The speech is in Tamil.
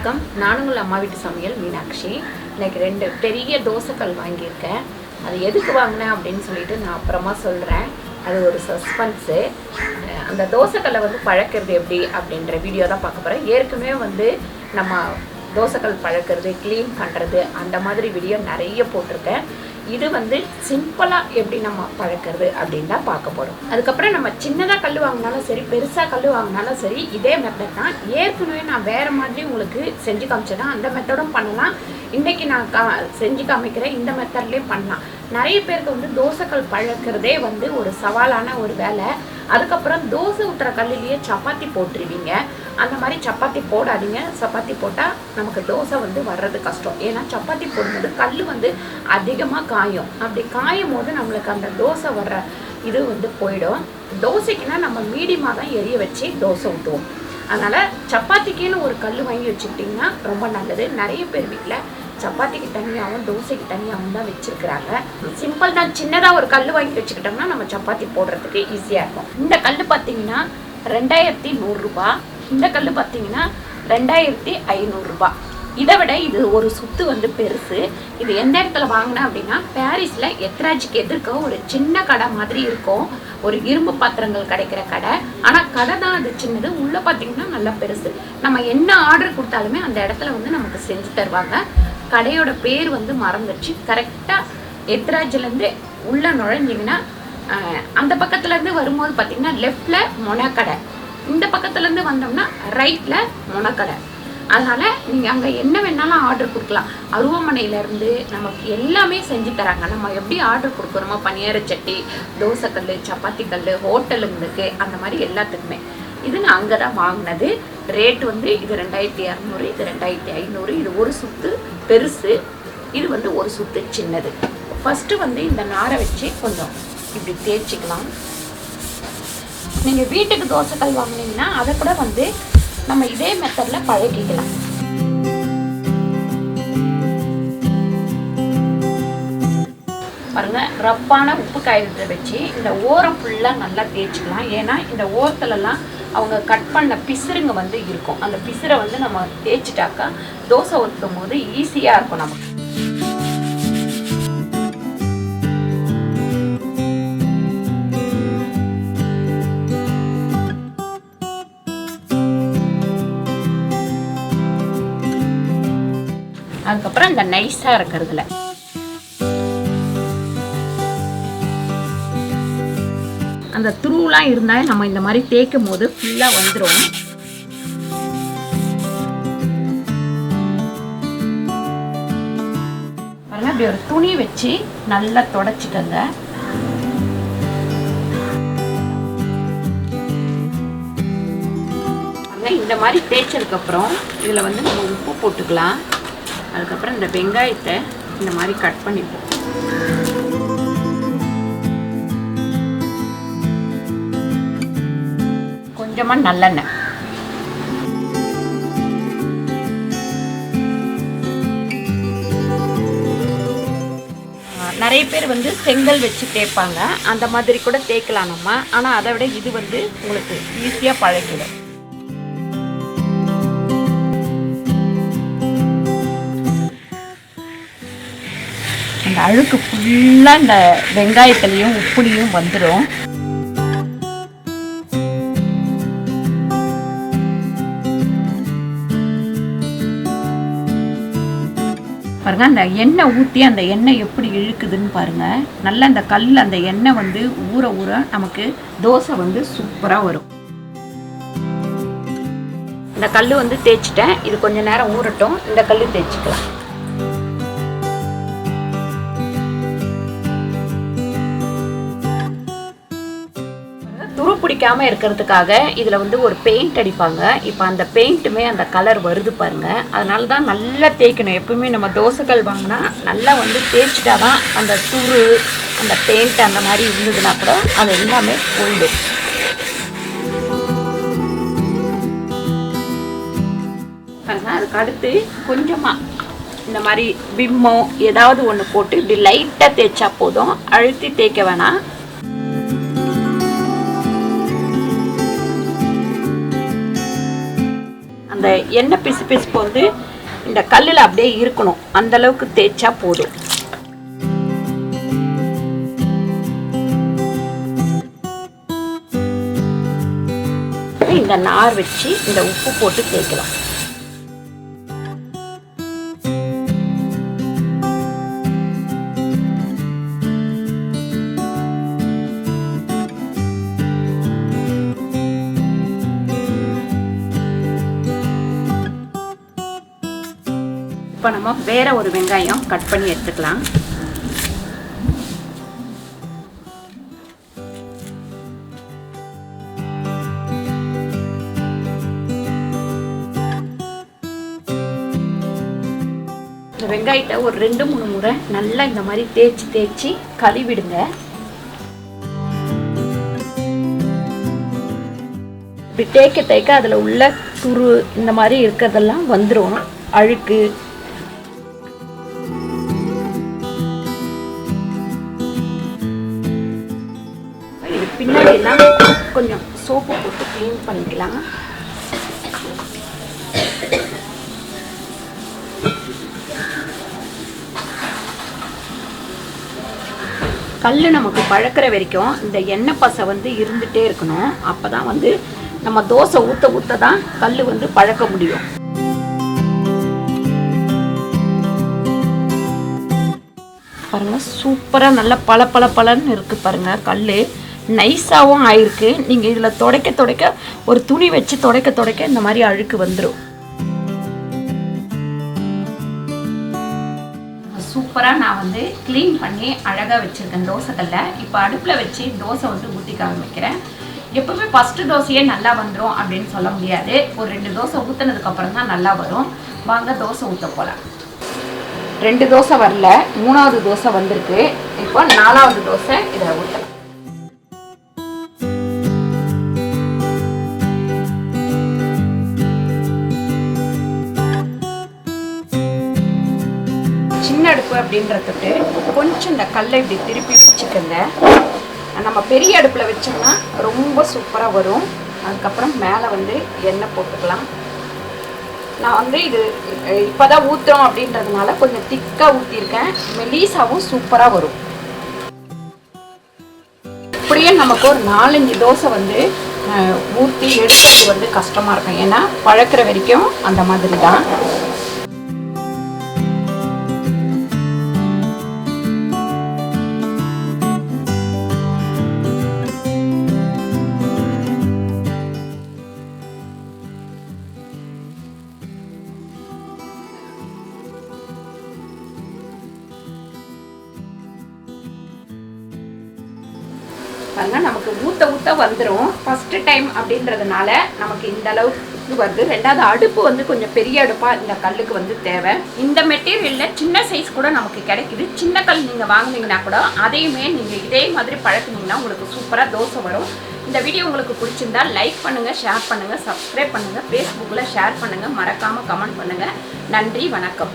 வணக்கம். நான் உங்கள் அம்மா வீட்டு சமையல் மீனாட்சி. இன்னைக்கு 2 பெரிய தோசைக்கல் வாங்கியிருக்கேன். அது எதுக்கு வாங்கினேன் அப்படின்னு சொல்லிட்டு நான் அப்புறமா சொல்கிறேன். அது ஒரு சஸ்பென்ஸு. அந்த தோசைக்கல்லை பழக்கிறது எப்படி அப்படின்ற வீடியோ தான் பார்க்க போகிறேன். ஏற்கனவே நம்ம தோசைக்கல் பழக்கிறது, க்ளீன் பண்ணுறது அந்த மாதிரி வீடியோ நிறைய போட்டிருக்கேன். இது சிம்பிளாக எப்படி நம்ம பழக்கிறது அப்படின்னு தான் பார்க்க போகிறோம். அதுக்கப்புறம் நம்ம சின்னதாக கல் வாங்கினாலும் சரி, பெருசாக கல் வாங்கினாலும் சரி, இதே மெத்தட் தான். ஏற்கனவே நான் வேறு மாதிரி உங்களுக்கு செஞ்சு காமிச்சேன்னா அந்த மெத்தடும் பண்ணலாம். இன்றைக்கி நான் செஞ்சு காமிக்கிறேன், இந்த மெத்தட்லேயும் பண்ணலாம். நிறைய பேருக்கு தோசைக்கல் பழக்கிறதே ஒரு சவாலான ஒரு வேலை. அதுக்கப்புறம் தோசை ஊற்றுற கல்லிலேயே சப்பாத்தி போட்டுருவீங்க. அந்த மாதிரி சப்பாத்தி போடாதீங்க. சப்பாத்தி போட்டால் நமக்கு தோசை வர்றது கஷ்டம். ஏன்னா சப்பாத்தி போடும்போது கல் அதிகமாக காயும். அப்படி காயும் போது நம்மளுக்கு அந்த தோசை வர்ற இது போயிடும். தோசைக்குன்னா நம்ம மீடியமாக தான் எரிய வச்சு தோசை ஊற்றுவோம். அதனால் சப்பாத்திக்குன்னு ஒரு கல் வாங்கி வச்சுக்கிட்டிங்கன்னா ரொம்ப நல்லது. நிறைய பேர் வீட்டில் சப்பாத்திக்கு தனியாகவும் தோசைக்கு தனியாகவும் தான் வச்சுருக்குறாங்க. சிம்பிள் தான். சின்னதாக ஒரு கல் வாங்கி வச்சுக்கிட்டோம்னா நம்ம சப்பாத்தி போடுறதுக்கு ஈஸியாக இருக்கும். இந்த கல் பார்த்தீங்கன்னா 2100 ரூபா. இந்த கல் பார்த்தீங்கன்னா 2500 ரூபா. இதை விட இது ஒரு சுத்து பெருசு. இது எந்த இடத்துல வாங்கினேன் அப்படின்னா, பாரிஸில் எத்ராஜிக்கு எதிர்க்க ஒரு சின்ன கடை மாதிரி இருக்கும். ஒரு இரும்பு பாத்திரங்கள் கிடைக்கிற கடை. ஆனால் கடை தான் அது சின்னது. உள்ளே பார்த்தீங்கன்னா நல்லா பெருசு. நம்ம என்ன ஆர்டர் கொடுத்தாலுமே அந்த இடத்துல நமக்கு செஞ்சு தருவாங்க. கடையோட பேர் மறந்துடுச்சு. கரெக்டாக எத்ராஜிலேருந்து உள்ளே நுழைஞ்சிங்கன்னா அந்த பக்கத்துலேருந்து வரும்போது பார்த்தீங்கன்னா லெஃப்டில் மொனக்கடை, இந்த பக்கத்துலேருந்து வந்தோம்னா ரைட்டில் மொனக்கடை. அதனால் நீங்கள் அங்கே என்ன வேணாலும் ஆர்டர் கொடுக்கலாம். அருவமனையிலேருந்து நமக்கு எல்லாமே செஞ்சு தராங்க. நம்ம எப்படி ஆர்டர் கொடுக்குறோமோ, பனியார சட்டி, தோசைக்கல், சப்பாத்தி கல், ஹோட்டலுங்களுக்கு அந்த மாதிரி எல்லாத்துக்குமே. இது நான் அங்கே தான் வாங்கினது. ரேட்டு இது 2200, இது 2500. இது ஒரு சுத்து பெருசு, இது ஒரு சுத்து சின்னது. ஃபஸ்ட்டு இந்த நாரை வச்சு கொஞ்சம் இப்படி தேய்ச்சிக்கலாம். நீங்கள் வீட்டுக்கு தோசைக்கல் வாங்கினீங்கன்னா அதை கூட நம்ம இதே மெத்தடில் பழகிக்கலாம். பாருங்க, ரப்பான உப்பு காயத்தை வச்சு இந்த ஓரம் ஃபுல்லாக நல்லா தேய்ச்சிக்கலாம். ஏன்னா இந்த ஓரத்துலலாம் அவங்க கட் பண்ண பிசுறுங்க இருக்கும். அந்த பிசுரை நம்ம தேய்ச்சிட்டாக்கா தோசை ஊற்றும் போது ஈஸியாக இருக்கும் நமக்கு. அதுக்கப்புறம் இந்த நைஸாக இருக்கிறதுல அந்த துருவெலாம் இருந்தால் நம்ம இந்த மாதிரி தேய்க்கும் போது ஃபுல்லாக வந்துடும். பாருங்க, அப்படி ஒரு துணி வச்சு நல்லா தொடச்சிக்கங்க. இந்த மாதிரி தேய்ச்சதுக்கப்புறம் இதில் நம்ம உப்பு போட்டுக்கலாம். அதுக்கப்புறம் இந்த வெங்காயத்தை இந்த மாதிரி கட் பண்ணிப்போம். கொஞ்சமாக நல்லெண்ணெய். நிறைய பேர் செங்கல் வச்சு தேய்ப்பாங்க. அந்த மாதிரி கூட தேய்க்கலாம் நம்ம. ஆனால் அதை விட இது உங்களுக்கு ஈஸியாக பழகிடும். அந்த அழுக்கு ஃபுல்லாக இந்த வெங்காயத்துலேயும் உப்புலையும் வந்துடும். பாருங்க, அந்த எண்ணெய் ஊற்றி அந்த எண்ணெய் எப்படி இழுக்குதுன்னு பாருங்க. நல்லா அந்த கல் அந்த எண்ணெய் ஊற ஊற நமக்கு தோசை சூப்பராக வரும். இந்த கல் தேய்ச்சிட்டேன். இது கொஞ்ச நேரம் ஊறட்டும். இந்த கல் தேய்ச்சிக்கலாம். துரு பிடிக்காம இருக்கிறதுக்காக இதில் ஒரு பெயிண்ட் அடிப்பாங்க. இப்போ அந்த பெயிண்ட்டுமே அந்த கலர் வருது பாருங்க. அதனால தான் நல்லா தேய்க்கணும். எப்பவுமே நம்ம தோசைக்கல் வாங்கினா நல்லா தேய்ச்சிட்டா தான் அந்த துரு, அந்த பெயிண்ட் அந்த மாதிரி இருந்ததுன்னா கூட அது எல்லாமே போயிடும். பாருங்க, அதுக்கு அடுத்து கொஞ்சமாக இந்த மாதிரி விம்மோ ஏதாவது ஒன்று போட்டு இப்படி லைட்டாக தேய்ச்சா போதும். அழுத்தி தேய்க்க வேணாம். இந்த எண்ணெய் பிசுப்பு வந்து இந்த கல்லில் அப்படியே இருக்கணும், அந்த அளவுக்கு தேய்ச்சா போதும். இந்த நார் வச்சு இந்த உப்பு போட்டு தேய்க்கலாம். இப்போ நம்ம வேற ஒரு வெங்காயம் கட் பண்ணி எடுத்துக்கலாம். இந்த வெங்காயத்தை ஒரு 2-3 முறை நல்லா இந்த மாதிரி தேய்ச்சி கழுவிடுங்க. இப்படி தேய்க்க அதில் உள்ள துரு இந்த மாதிரி இருக்கிறதெல்லாம் வந்துடும், அழுக்கு. பின்னாடி எல்லாம் கொஞ்சம் சோப்பு போட்டு க்ளீன் பண்ணிக்கலாம். கல் நமக்கு பழக்கிற வரைக்கும் இந்த எண்ணெய் பசை வந்து இருந்துகிட்டே இருக்கணும். அப்போ தான் வந்து நம்ம தோசை ஊற்ற தான் கல் வந்து பழக்க முடியும். பாருங்கள், சூப்பராக நல்லா பளபளன்னு இருக்குது பாருங்கள். கல் நைஸாகவும் ஆயிருக்கு. நீங்கள் இதில் துடைக்க ஒரு துணி வச்சு துடைக்க இந்த மாதிரி அழுக்கு வந்துடும். சூப்பராக நான் வந்து க்ளீன் பண்ணி அழகாக வச்சுருக்கேன் தோசைக்கல்ல. இப்போ அடுப்பில் வச்சு தோசை வந்து ஊற்றிக்க ஆரம்பிக்கிறேன். எப்பவுமே ஃபஸ்ட்டு தோசையே நல்லா வந்துடும் அப்படின்னு சொல்ல முடியாது. ஒரு 2 தோசை ஊற்றினதுக்கப்புறம் தான் நல்லா வரும். வாங்க தோசை ஊற்ற போகலாம். 2 தோசை வரல, 3வது தோசை வந்திருக்கு. இப்போ 4வது தோசை இதை ஊற்றலாம். சின்ன அடுப்பு அப்படின்றதுக்கு கொஞ்சம் இந்த கல்லை இப்படி திருப்பி வச்சுக்கோங்க. நம்ம பெரிய அடுப்பில் வச்சோம்னா ரொம்ப சூப்பராக வரும். அதுக்கப்புறம் மேலே வந்து எண்ணெய் போட்டுக்கலாம். நான் வந்து இது இப்போ தான் ஊற்றுறோம் அப்படின்றதுனால கொஞ்சம் திக்காக ஊற்றிருக்கேன். மெலீஸாவும் சூப்பராக வரும். இப்படியே நமக்கு ஒரு 4-5 தோசை வந்து ஊற்றி எடுக்கிறது வந்து கஷ்டமாக இருக்கும். ஏன்னா பழக்கிற வரைக்கும் அந்த மாதிரி தான். பாருங்க, நமக்கு ஊற்ற வந்துடும். ஃபஸ்ட்டு டைம் அப்படின்றதுனால நமக்கு இந்த அளவுக்கு வருது. 2வது அடுப்பு வந்து கொஞ்சம் பெரிய அடுப்பாக இந்த கல்லுக்கு வந்து தேவை. இந்த மெட்டீரியலில் சின்ன சைஸ் கூட நமக்கு கிடைக்குது. சின்ன கல் நீங்கள் வாங்கினீங்கன்னா கூட அதையுமே நீங்கள் இதே மாதிரி பழக்கினீங்கன்னா உங்களுக்கு சூப்பராக தோசை வரும். இந்த வீடியோ உங்களுக்கு பிடிச்சிருந்தா லைக் பண்ணுங்கள், ஷேர் பண்ணுங்கள், சப்ஸ்கிரைப் பண்ணுங்கள், ஃபேஸ்புக்கில் ஷேர் பண்ணுங்கள், மறக்காமல் கமெண்ட் பண்ணுங்கள். நன்றி, வணக்கம்.